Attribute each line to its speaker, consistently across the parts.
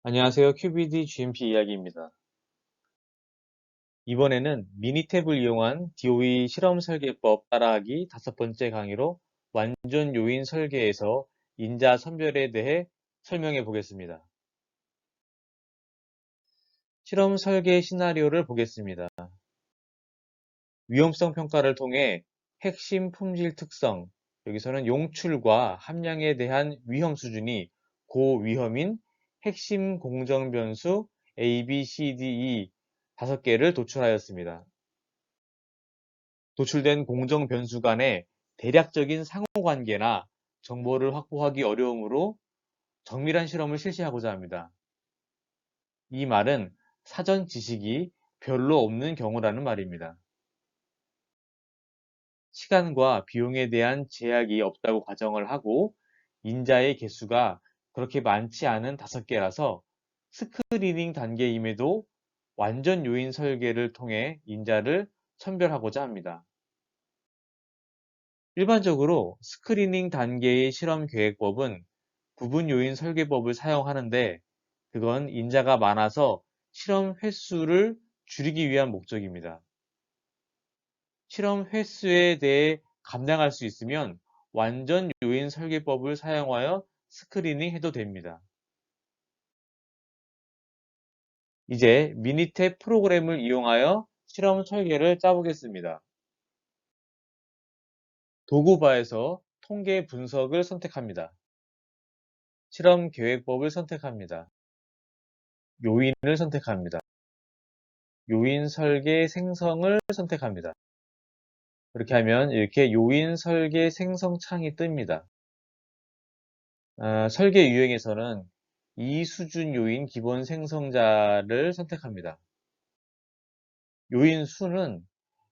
Speaker 1: 안녕하세요. QBD GMP 이야기입니다. 이번에는 미니탭을 이용한 DOE 실험 설계법 따라하기 5번째 강의로 완전 요인 설계에서 인자 선별에 대해 설명해 보겠습니다. 실험 설계 시나리오를 보겠습니다. 위험성 평가를 통해 핵심 품질 특성, 여기서는 용출과 함량에 대한 위험 수준이 고위험인 핵심 공정 변수 A, B, C, D, E 5개를 도출하였습니다. 도출된 공정 변수 간의 대략적인 상호관계나 정보를 확보하기 어려우므로 정밀한 실험을 실시하고자 합니다. 이 말은 사전 지식이 별로 없는 경우라는 말입니다. 시간과 비용에 대한 제약이 없다고 가정을 하고 인자의 개수가 그렇게 많지 않은 5개라서 스크리닝 단계임에도 완전 요인 설계를 통해 인자를 선별하고자 합니다. 일반적으로 스크리닝 단계의 실험 계획법은 부분 요인 설계법을 사용하는데 그건 인자가 많아서 실험 횟수를 줄이기 위한 목적입니다. 실험 횟수에 대해 감당할 수 있으면 완전 요인 설계법을 사용하여 스크리닝 해도 됩니다. 이제 미니탭 프로그램을 이용하여 실험 설계를 짜보겠습니다. 도구바에서 통계 분석을 선택합니다. 실험 계획법을 선택합니다. 요인을 선택합니다. 요인 설계 생성을 선택합니다. 그렇게 하면 이렇게 요인 설계 생성 창이 뜹니다. 설계 유형에서는 2수준 요인 기본 생성자를 선택합니다. 요인 수는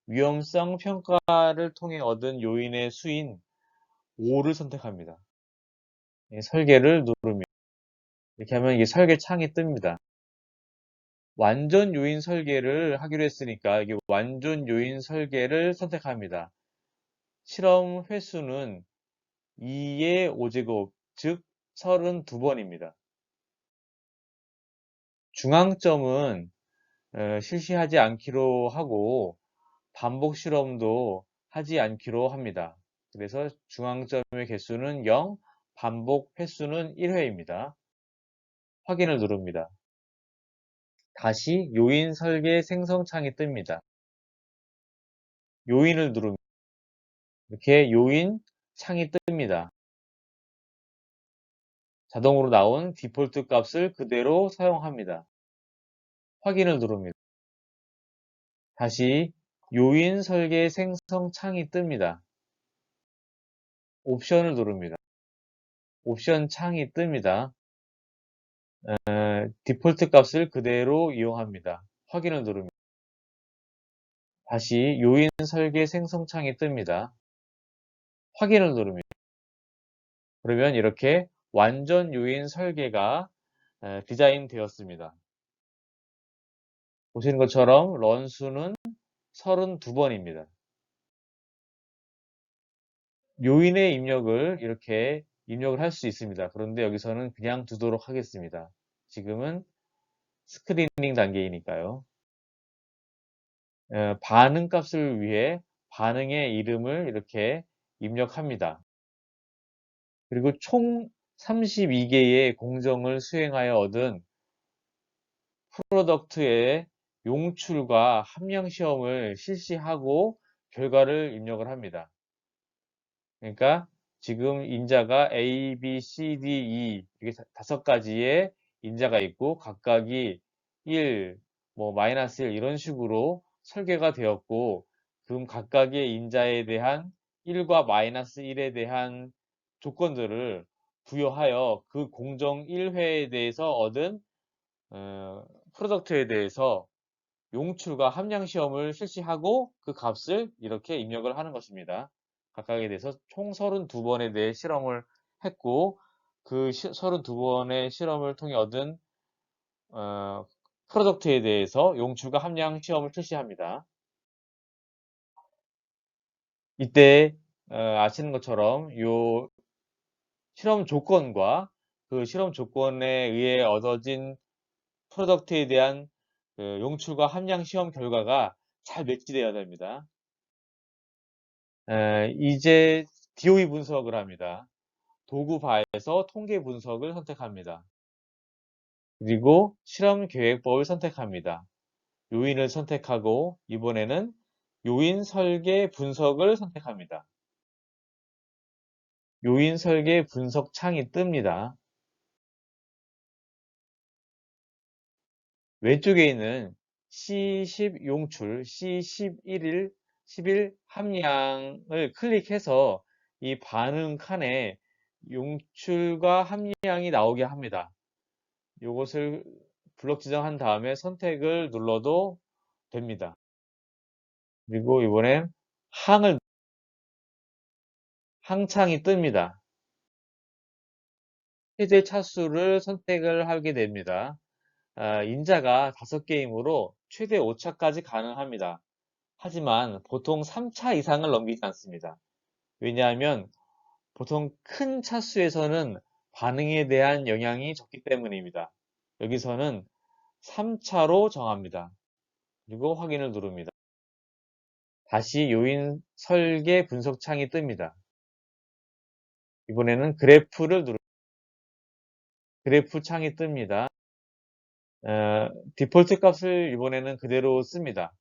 Speaker 1: 위험성 평가를 통해 얻은 요인의 수인 5를 선택합니다. 설계를 누릅니다. 이렇게 하면 이게 설계 창이 뜹니다. 완전 요인 설계를 하기로 했으니까 이게 완전 요인 설계를 선택합니다. 실험 횟수는 2의 5제곱, 즉 32번입니다. 중앙점은 실시하지 않기로 하고 반복 실험도 하지 않기로 합니다. 그래서 중앙점의 개수는 0, 반복 횟수는 1회입니다. 확인을 누릅니다. 다시 요인 설계 생성 창이 뜹니다. 요인을 누릅니다. 이렇게 요인 창이 뜹니다. 자동으로 나온 디폴트 값을 그대로 사용합니다. 확인을 누릅니다. 다시 요인 설계 생성 창이 뜹니다. 옵션을 누릅니다. 옵션 창이 뜹니다. 디폴트 값을 그대로 이용합니다. 확인을 누릅니다. 다시 요인 설계 생성 창이 뜹니다. 확인을 누릅니다. 그러면 이렇게 완전 요인 설계가 디자인 되었습니다. 보시는 것처럼 런 수는 32번입니다. 요인의 입력을 이렇게 입력을 할 수 있습니다. 그런데 여기서는 그냥 두도록 하겠습니다. 지금은 스크리닝 단계이니까요. 반응 값을 위해 반응의 이름을 이렇게 입력합니다. 그리고 총 32개의 공정을 수행하여 얻은 프로덕트의 용출과 함량 시험을 실시하고 결과를 입력을 합니다. 그러니까 지금 인자가 A, B, C, D, E 이렇게 5가지의 인자가 있고 각각이 1, 마이너스 1 이런 식으로 설계가 되었고 그럼 각각의 인자에 대한 1과 마이너스 1에 대한 조건들을 부여하여 그 공정 1회에 대해서 얻은 프로덕트에 대해서 용출과 함량 시험을 실시하고 그 값을 이렇게 입력을 하는 것입니다. 각각에 대해서 총 32번에 대해 실험을 했고 그 32번의 실험을 통해 얻은 프로덕트에 대해서 용출과 함량 시험을 실시합니다. 이때 아시는 것처럼 요 실험 조건과 그 실험 조건에 의해 얻어진 프로덕트에 대한 그 용출과 함량 시험 결과가 잘 매치되어야 됩니다. 이제 DOE 분석을 합니다. 도구바에서 통계 분석을 선택합니다. 그리고 실험 계획법을 선택합니다. 요인을 선택하고 이번에는 요인 설계 분석을 선택합니다. 요인 설계 분석 창이 뜹니다. 왼쪽에 있는 C10 용출, C11 함량을 클릭해서 이 반응 칸에 용출과 함량이 나오게 합니다. 이것을 블록 지정한 다음에 선택을 눌러도 됩니다. 그리고 이번엔 항창이 뜹니다. 최대 차수를 선택을 하게 됩니다. 인자가 5개이므로 최대 5차까지 가능합니다. 하지만 보통 3차 이상을 넘기지 않습니다. 왜냐하면 보통 큰 차수에서는 반응에 대한 영향이 적기 때문입니다. 여기서는 3차로 정합니다. 그리고 확인을 누릅니다. 다시 요인 설계 분석 창이 뜹니다. 이번에는 그래프 창이 뜹니다. 디폴트 값을 이번에는 그대로 씁니다.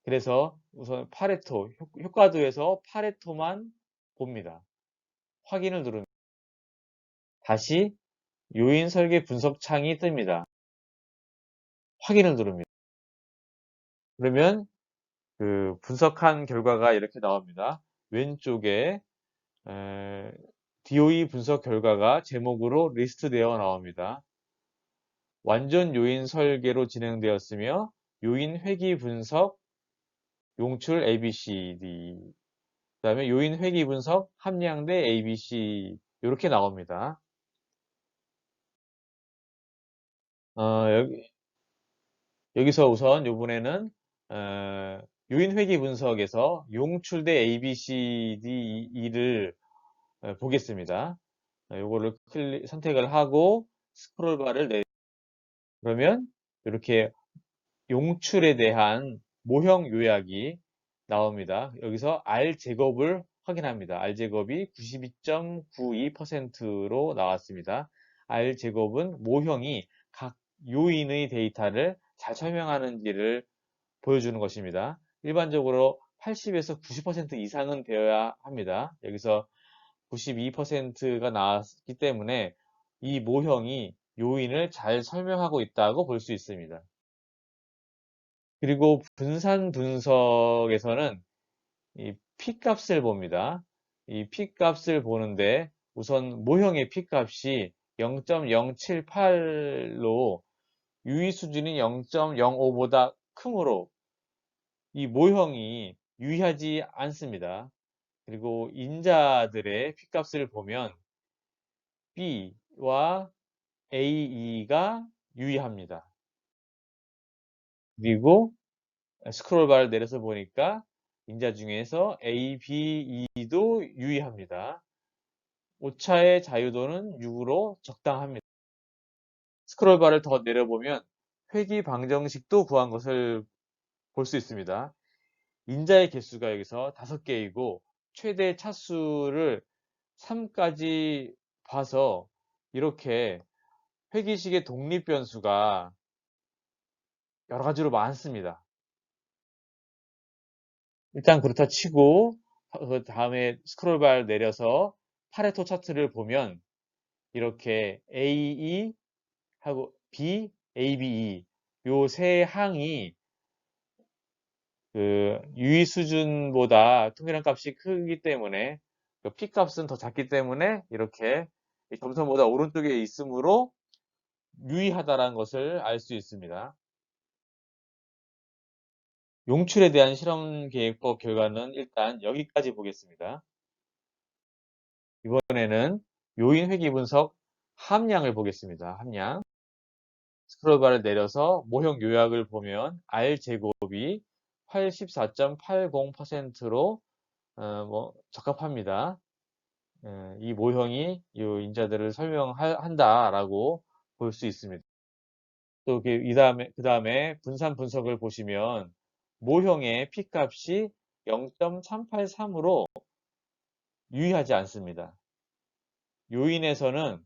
Speaker 1: 그래서 우선 파레토, 효과도에서 파레토만 봅니다. 확인을 누릅니다. 다시 요인 설계 분석 창이 뜹니다. 확인을 누릅니다. 그러면 그 분석한 결과가 이렇게 나옵니다. 왼쪽에 DOE 분석 결과가 제목으로 리스트되어 나옵니다. 완전 요인 설계로 진행되었으며 요인 회귀 분석, 용출 ABCD, 그 다음에 요인 회귀 분석, 함량대 ABC 이렇게 나옵니다. 여기서 우선 이번에는 요인 회귀 분석에서 용출대 ABCD를 보겠습니다. 요거를 선택을 하고 스크롤 바를 그러면 이렇게 용출에 대한 모형 요약이 나옵니다. 여기서 R 제곱을 확인합니다. R 제곱이 92.92%로 나왔습니다. R 제곱은 모형이 각 요인의 데이터를 잘 설명하는지를 보여주는 것입니다. 일반적으로 80에서 90% 이상은 되어야 합니다. 여기서 92%가 나왔기 때문에 이 모형이 요인을 잘 설명하고 있다고 볼 수 있습니다. 그리고 분산 분석에서는 이 P값을 봅니다. 이 P값을 보는데 우선 모형의 P값이 0.078로 유의 수준이 0.05보다 크므로 이 모형이 유의하지 않습니다. 그리고 인자들의 P값을 보면 B와 AE가 유의합니다. 그리고 스크롤 바를 내려서 보니까 인자 중에서 A, B, E도 유의합니다. 오차의 자유도는 6으로 적당합니다. 스크롤 바를 더 내려보면 회귀 방정식도 구한 것을 볼 수 있습니다. 인자의 개수가 여기서 5개이고 최대 차수를 3까지 봐서 이렇게 회귀식의 독립 변수가 여러 가지로 많습니다. 일단 그렇다 치고 그 다음에 스크롤 바를 내려서 파레토 차트를 보면 이렇게 AE 하고 B, ABE 요 세 항이 그 유의 수준보다 통계량 값이 크기 때문에 그 P 값은 더 작기 때문에 이렇게 점선보다 오른쪽에 있으므로 유의하다라는 것을 알 수 있습니다. 용출에 대한 실험 계획법 결과는 일단 여기까지 보겠습니다. 이번에는 요인 회귀 분석 함량을 보겠습니다. 함량. 스크롤 바를 내려서 모형 요약을 보면 R 제곱이 84.80%로 적합합니다. 이 모형이 이 인자들을 설명한다라고 볼 수 있습니다. 또 그 다음에 분산 분석을 보시면 모형의 P값이 0.383으로 유의하지 않습니다. 요인에서는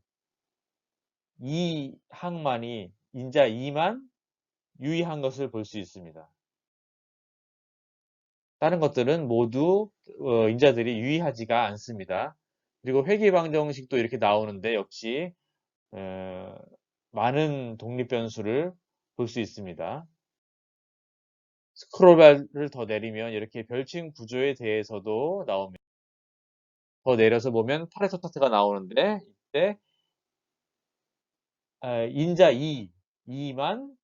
Speaker 1: 이 항만이 인자 2만 유의한 것을 볼 수 있습니다. 다른 것들은 모두 인자들이 유의하지가 않습니다. 그리고 회귀방정식도 이렇게 나오는데 역시 많은 독립변수를 볼 수 있습니다. 스크롤바를 더 내리면 이렇게 별칭 구조에 대해서도 나옵니다. 더 내려서 보면 파레토 차트가 나오는데 이때 인자 2만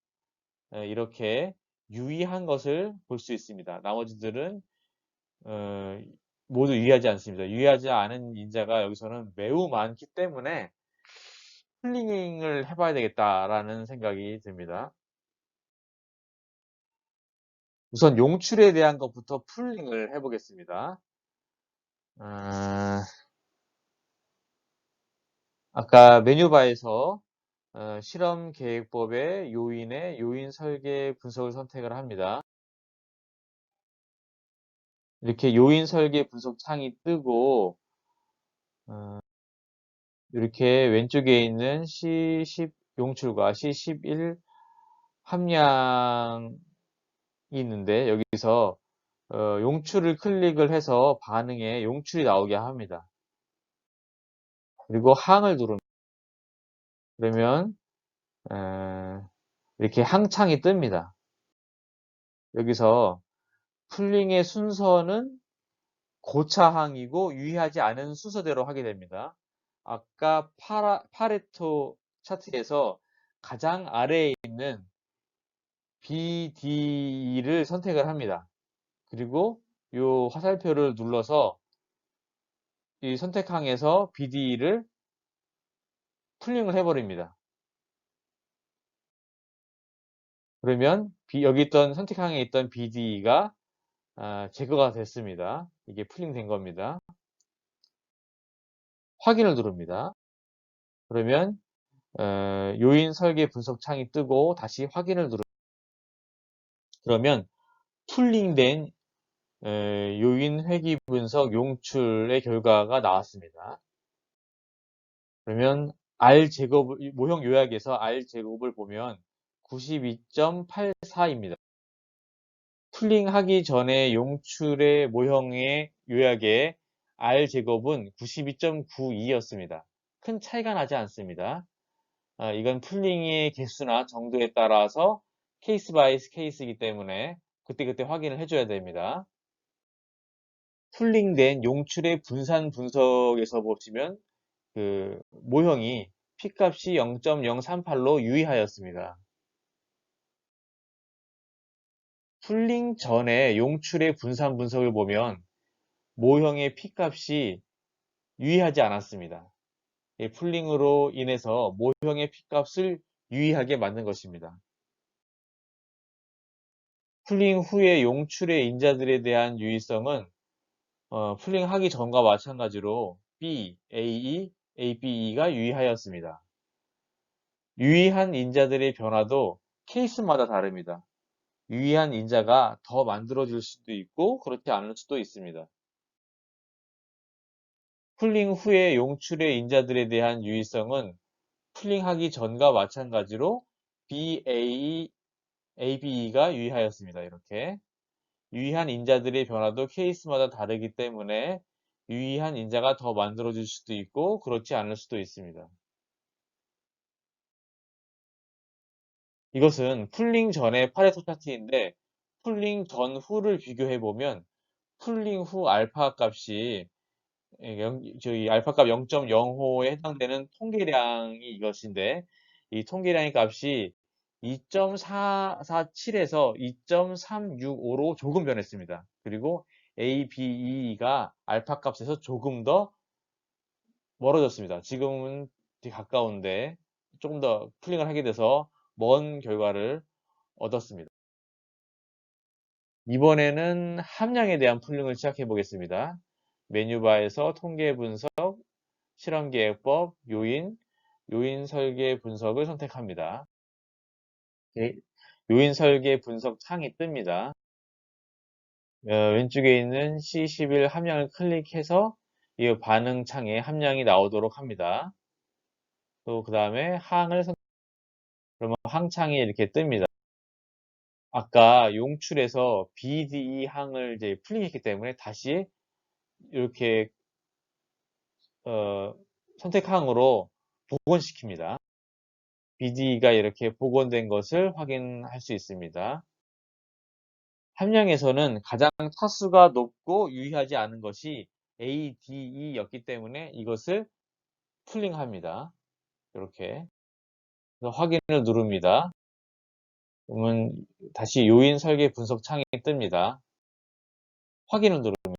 Speaker 1: 이렇게 유의한 것을 볼 수 있습니다. 나머지들은 어, 모두 유의하지 않습니다. 유의하지 않은 인자가 여기서는 매우 많기 때문에 플링을 해봐야 되겠다라는 생각이 듭니다. 우선 용출에 대한 것부터 풀링을 해보겠습니다. 아까 메뉴바에서 실험 계획법의 요인의 요인 설계 분석을 선택을 합니다. 이렇게 요인 설계 분석 창이 뜨고 이렇게 왼쪽에 있는 C10 용출과 C11 함량이 있는데 여기서 용출을 클릭을 해서 반응에 용출이 나오게 합니다. 그리고 항을 누릅니다. 그러면 이렇게 항창이 뜹니다. 여기서 풀링의 순서는 고차항이고 유의하지 않은 순서대로 하게 됩니다. 아까 파레토 차트에서 가장 아래에 있는 BD를 선택을 합니다. 그리고 이 화살표를 눌러서 이 선택항에서 BD를 풀링을 해버립니다. 그러면 여기 있던 선택항에 있던 BD가 제거가 됐습니다. 이게 풀링된 겁니다. 확인을 누릅니다. 그러면 요인 설계 분석 창이 뜨고 다시 확인을 누릅니다. 그러면 풀링된 요인 회귀 분석 용출의 결과가 나왔습니다. 그러면 R 제곱, 모형 요약에서 R 제곱을 보면 92.84입니다. 풀링하기 전에 용출의 모형의 요약에 R 제곱은 92.92였습니다. 큰 차이가 나지 않습니다. 이건 풀링의 개수나 정도에 따라서 케이스 바이 케이스이기 때문에 그때그때 확인을 해줘야 됩니다. 풀링된 용출의 분산 분석에서 보시면 그 모형이 P값이 0.038로 유의하였습니다. 풀링 전에 용출의 분산 분석을 보면 모형의 P값이 유의하지 않았습니다. 풀링으로 인해서 모형의 P값을 유의하게 만든 것입니다. 풀링 후에 용출의 인자들에 대한 유의성은 풀링하기 전과 마찬가지로 B, AE, ABE가 유의하였습니다. 유의한 인자들의 변화도 케이스마다 다릅니다. 유의한 인자가 더 만들어질 수도 있고 그렇지 않을 수도 있습니다. 풀링 후에 용출의 인자들에 대한 유의성은 풀링하기 전과 마찬가지로 BAE, ABE가 유의하였습니다. 이렇게 유의한 인자들의 변화도 케이스마다 다르기 때문에 유의한 인자가 더 만들어질 수도 있고 그렇지 않을 수도 있습니다. 이것은 풀링 전의 파레토 차트인데 풀링 전후를 비교해보면 풀링 후 알파 값이 저희 알파 값 0.05에 해당되는 통계량이 이것인데 이 통계량의 값이 2.447에서 2.365로 조금 변했습니다. 그리고 ABE가 알파 값에서 조금 더 멀어졌습니다. 지금은 되게 가까운데 조금 더 풀링을 하게 돼서 먼 결과를 얻었습니다. 이번에는 함량에 대한 풀링을 시작해 보겠습니다. 메뉴바에서 통계 분석, 실험계획법, 요인 설계 분석을 선택합니다. 예, 요인 설계 분석 창이 뜹니다. 왼쪽에 있는 C11 함량을 클릭해서 이 반응 창에 함량이 나오도록 합니다. 또 그 다음에 항을 그러면 항창이 이렇게 뜹니다. 아까 용출에서 BDE 항을 이제 풀링했기 때문에 다시 이렇게 선택항으로 복원시킵니다. BDE가 이렇게 복원된 것을 확인할 수 있습니다. 함량에서는 가장 차수가 높고 유의하지 않은 것이 ADE였기 때문에 이것을 풀링합니다. 이렇게 확인을 누릅니다. 그러면 다시 요인 설계 분석 창이 뜹니다. 확인을 누릅니다.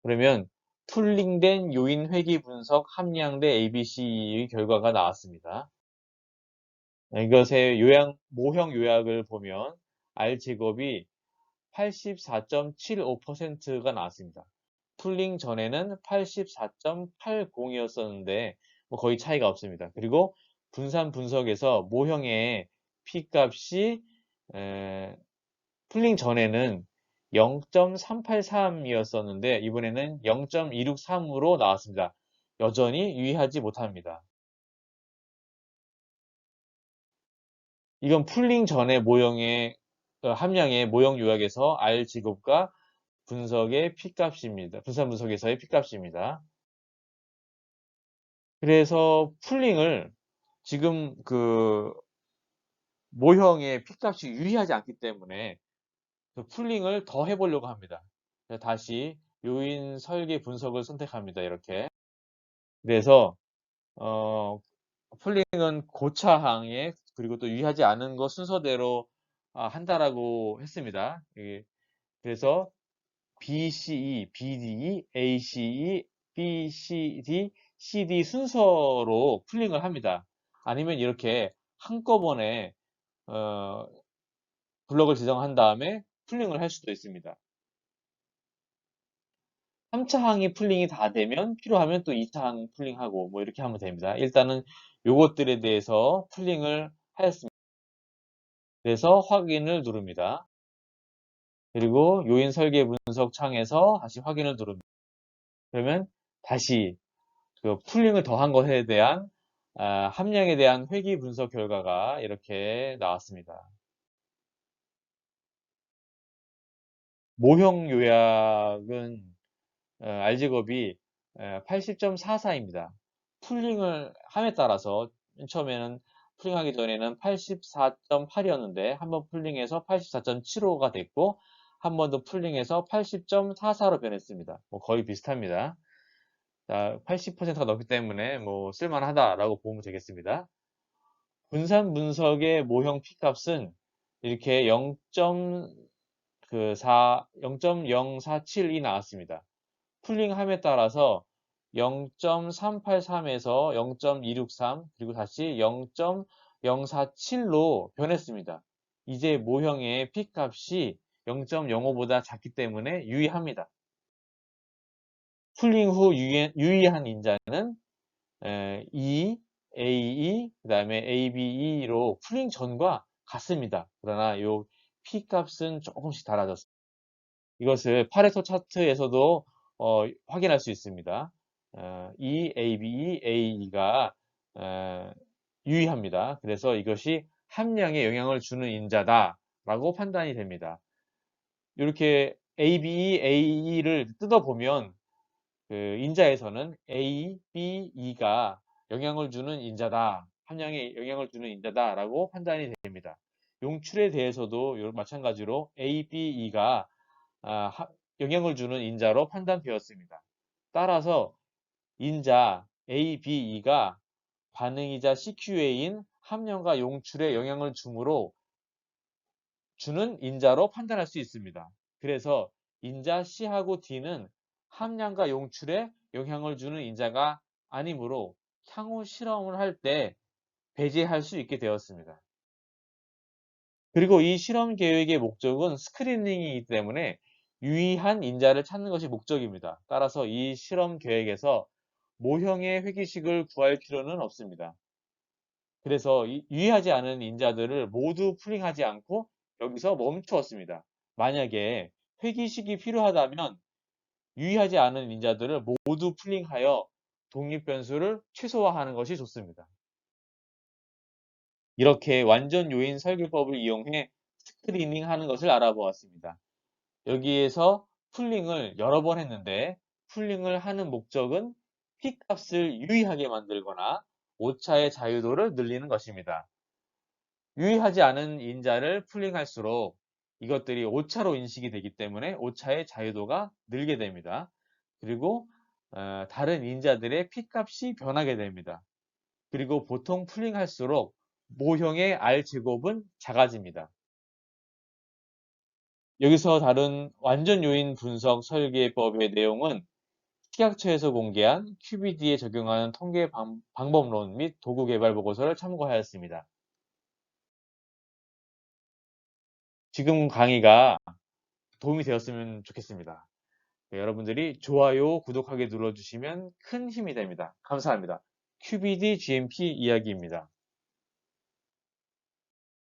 Speaker 1: 그러면 풀링된 요인 회귀 분석 함량 대 ABC의 결과가 나왔습니다. 이것의 모형 요약을 보면 R 제곱이 84.75%가 나왔습니다. 풀링 전에는 84.80이었었는데 거의 차이가 없습니다. 그리고 분산 분석에서 모형의 P값이 풀링 전에는 0.383이었었는데 이번에는 0.263으로 나왔습니다. 여전히 유의하지 못합니다. 이건 풀링 전에 함량의 모형 요약에서 R 제곱과 분석의 P값입니다. 분산 분석에서의 P값입니다. 그래서 풀링을 지금 그 모형의 P값이 유의하지 않기 때문에 그 풀링을 더 해보려고 합니다. 다시 요인 설계 분석을 선택합니다. 이렇게. 그래서 풀링은 고차항에 그리고 또 유의하지 않은 것 순서대로 한다라고 했습니다. 그래서 BCE, BDE, ACE, BCD, CD 순서로 풀링을 합니다. 아니면 이렇게 한꺼번에 블럭을 지정한 다음에 풀링을 할 수도 있습니다. 3차 항이 풀링이 다 되면 필요하면 또 2차 항 풀링하고 뭐 이렇게 하면 됩니다. 일단은 요것들에 대해서 풀링을 하였습니다. 그래서 확인을 누릅니다. 그리고 요인 설계 분석 창에서 다시 확인을 누릅니다. 그러면 다시 그 풀링을 더한 것에 대한 함량에 대한 회귀 분석 결과가 이렇게 나왔습니다. 모형 요약은 R제곱이 80.44입니다. 풀링을 함에 따라서 맨 처음에는 풀링하기 전에는 84.8이었는데 한번 풀링해서 84.75가 됐고 한 번 더 풀링해서 80.44로 변했습니다. 뭐 거의 비슷합니다. 80%가 넘기 때문에 뭐 쓸만하다라고 보면 되겠습니다. 분산 분석의 모형 P값은 이렇게 0.047이 나왔습니다. 풀링함에 따라서 0.383에서 0.263 그리고 다시 0.047로 변했습니다. 이제 모형의 P값이 0.05보다 작기 때문에 유의합니다. 풀링 후 유의한 인자는 E, AE, 그 다음에 ABE로 풀링 전과 같습니다. 그러나 이 P값은 조금씩 달라졌습니다. 이것을 파레토 차트에서도 확인할 수 있습니다. E, ABE, AE가 유의합니다. 그래서 이것이 함량에 영향을 주는 인자다라고 판단이 됩니다. 이렇게 ABE, AE를 뜯어보면 그 인자에서는 A, B, E가 영향을 주는 인자다, 함량에 영향을 주는 인자다라고 판단이 됩니다. 용출에 대해서도 마찬가지로 A, B, E가 영향을 주는 인자로 판단되었습니다. 따라서 인자 A, B, E가 반응이자 CQA인 함량과 용출에 영향을 주는 인자로 판단할 수 있습니다. 그래서 인자 C하고 D는 함량과 용출에 영향을 주는 인자가 아니므로 향후 실험을 할 때 배제할 수 있게 되었습니다. 그리고 이 실험 계획의 목적은 스크리닝이기 때문에 유의한 인자를 찾는 것이 목적입니다. 따라서 이 실험 계획에서 모형의 회귀식을 구할 필요는 없습니다. 그래서 유의하지 않은 인자들을 모두 풀링하지 않고 여기서 멈추었습니다. 만약에 회귀식이 필요하다면 유의하지 않은 인자들을 모두 풀링하여 독립변수를 최소화하는 것이 좋습니다. 이렇게 완전 요인 설계법을 이용해 스크리닝 하는 것을 알아보았습니다. 여기에서 풀링을 여러 번 했는데 풀링을 하는 목적은 P값을 유의하게 만들거나 오차의 자유도를 늘리는 것입니다. 유의하지 않은 인자를 풀링할수록 이것들이 오차로 인식이 되기 때문에 오차의 자유도가 늘게 됩니다. 그리고 다른 인자들의 P값이 변하게 됩니다. 그리고 보통 풀링할수록 모형의 R제곱은 작아집니다. 여기서 다룬 완전 요인 분석 설계법의 내용은 식약처에서 공개한 QBD에 적용하는 통계 방법론 및 도구 개발 보고서를 참고하였습니다. 지금 강의가 도움이 되었으면 좋겠습니다. 네, 여러분들이 좋아요, 구독하기 눌러주시면 큰 힘이 됩니다. 감사합니다. QBD GMP 이야기입니다.